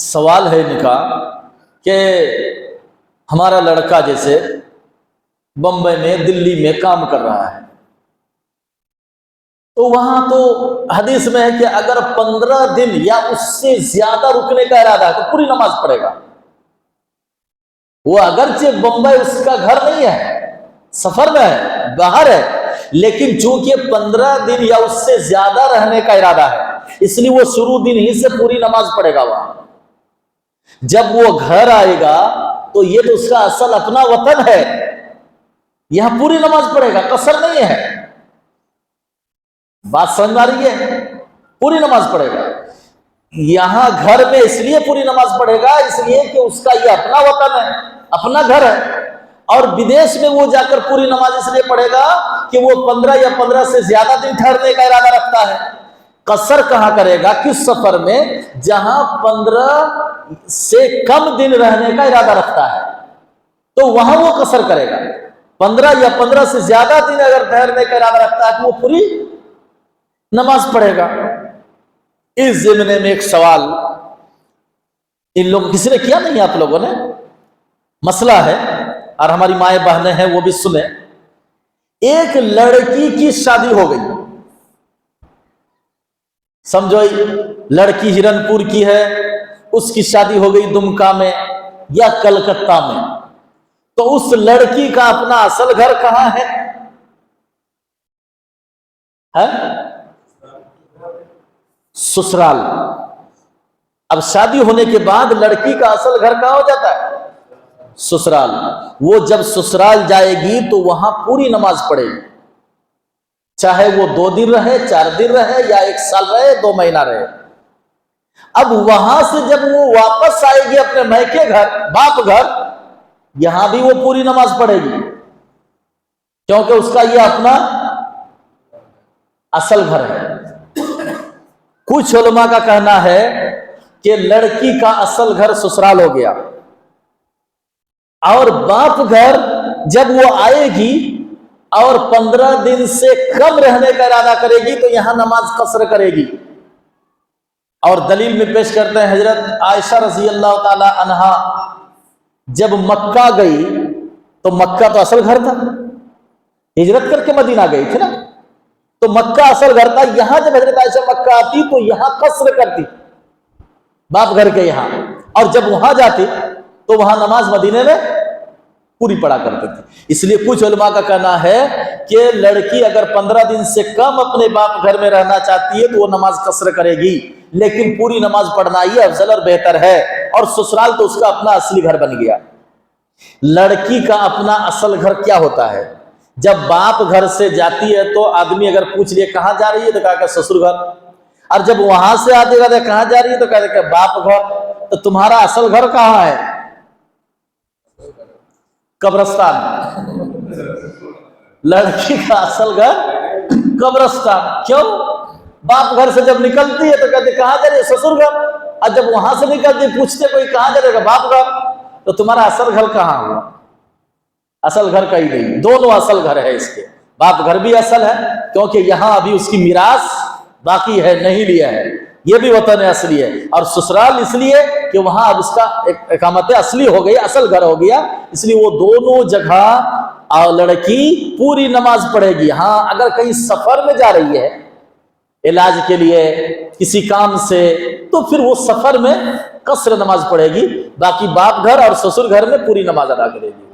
सवाल है निकाह कि हमारा लड़का जैसे बम्बई में, दिल्ली में काम कर रहा है, तो वहां तो हदीस में है कि अगर 15 दिन या उससे ज्यादा रुकने का इरादा है तो पूरी नमाज पढ़ेगा। वो अगरचे बम्बई उसका घर नहीं है, सफर में है, बाहर है, लेकिन चूंकि 15 दिन या उससे ज्यादा रहने का इरादा है, इसलिए वो शुरू दिन ही से पूरी नमाज पढ़ेगा। वहां जब वो घर आएगा तो ये तो उसका असल अपना वतन है, यहां पूरी नमाज पढ़ेगा, कसर नहीं है। बात समझ में आ रही है? पूरी नमाज पढ़ेगा। यहां घर में इसलिए पूरी नमाज पढ़ेगा, इसलिए कि उसका ये अपना वतन है, अपना घर है। और विदेश में वो जाकर पूरी नमाज इसलिए पढ़ेगा कि वो 15 या 15 से ज्यादा दिन ठहरने का इरादा रखता है। कसर कहां करेगा? किस सफर में? जहां 15 से कम दिन रहने का इरादा रखता है, तो वहां वो कसर करेगा। 15 या 15 से ज्यादा दिन अगर ठहरने का इरादा रखता है तो वो पूरी नमाज पढ़ेगा। इस ज़िम्ने में एक सवाल इन लोग किसी ने किया नहीं, आप लोगों ने, मसला है और हमारी माएं बहनें हैं वो भी सुने। एक लड़की की शादी हो गई, समझो लड़की हिरनपुर की है, उसकी शादी हो गई दुमका में या कलकत्ता में, तो उस लड़की का अपना असल घर कहां है? ससुराल। अब शादी होने के बाद लड़की का असल घर कहां हो जाता है? ससुराल। वो जब ससुराल जाएगी तो वहां पूरी नमाज पढ़ेगी, चाहे वो 2 दिन रहे, 4 दिन रहे या 1 साल रहे, 2 महीना रहे। अब वहां से जब वो वापस आएगी अपने मैके घर, बाप घर, यहां भी वो पूरी नमाज पढ़ेगी, क्योंकि उसका ये अपना असल घर है। कुछ उलमा का कहना है कि लड़की का असल घर ससुराल हो गया, और बाप घर जब वो आएगी और 15 दिन से कम रहने का इरादा करेगी तो यहां नमाज कसर करेगी। और दलील में पेश करते हैं हजरत आयशा रजी अल्लाह ताला अन्हा जब मक्का गई, तो मक्का तो असल घर था, हिजरत करके मदीना गई थी ना, तो मक्का असल घर था। यहां जब हजरत आयशा मक्का आती तो यहां कसर करती बाप घर के यहां, और जब वहां जाती तो वहां नमाज मदीने में पूरी पढ़ा करते थे। इसलिए कुछ उलमा का कहना है कि लड़की अगर 15 दिन से कम अपने बाप घर में रहना चाहती है तो वो नमाज कसर करेगी, लेकिन पूरी नमाज पढ़ना ही अफजल और बेहतर है। और ससुराल तो उसका अपना असली घर बन गया। लड़की का अपना असल घर क्या होता है? जब बाप घर से जाती है तो आदमी अगर पूछ लिए कहां जा रही है तो कहा ससुर घर, और जब वहां से आते कहते कहां जा रही है तो कहते बाप घर। तो तुम्हारा असल घर कहां है? कब्रिस्तान। लड़की का असल घर कब्रिस्तान। क्यों? बाप घर से जब निकलती है तो कहते कहां जा रही है? ससुर घर। और जब वहां से निकलती पूछते कोई कहां जा रहेगा? बाप घर। तो तुम्हारा असल घर कहां हुआ? असल घर कहीं नहीं, दोनों असल घर है इसके। बाप घर भी असल है क्योंकि यहां अभी उसकी मिरास बाकी है, नहीं लिया है, ये भी वतन असली है। और ससुराल इसलिए कि वहां अब उसका इकामत असली हो गई, असल घर हो गया, इसलिए वो दोनों जगह और लड़की पूरी नमाज पढ़ेगी। हाँ, अगर कहीं सफर में जा रही है इलाज के लिए, किसी काम से, तो फिर वो सफर में कसर नमाज पढ़ेगी, बाकी बाप घर और ससुर घर में पूरी नमाज अदा करेगी।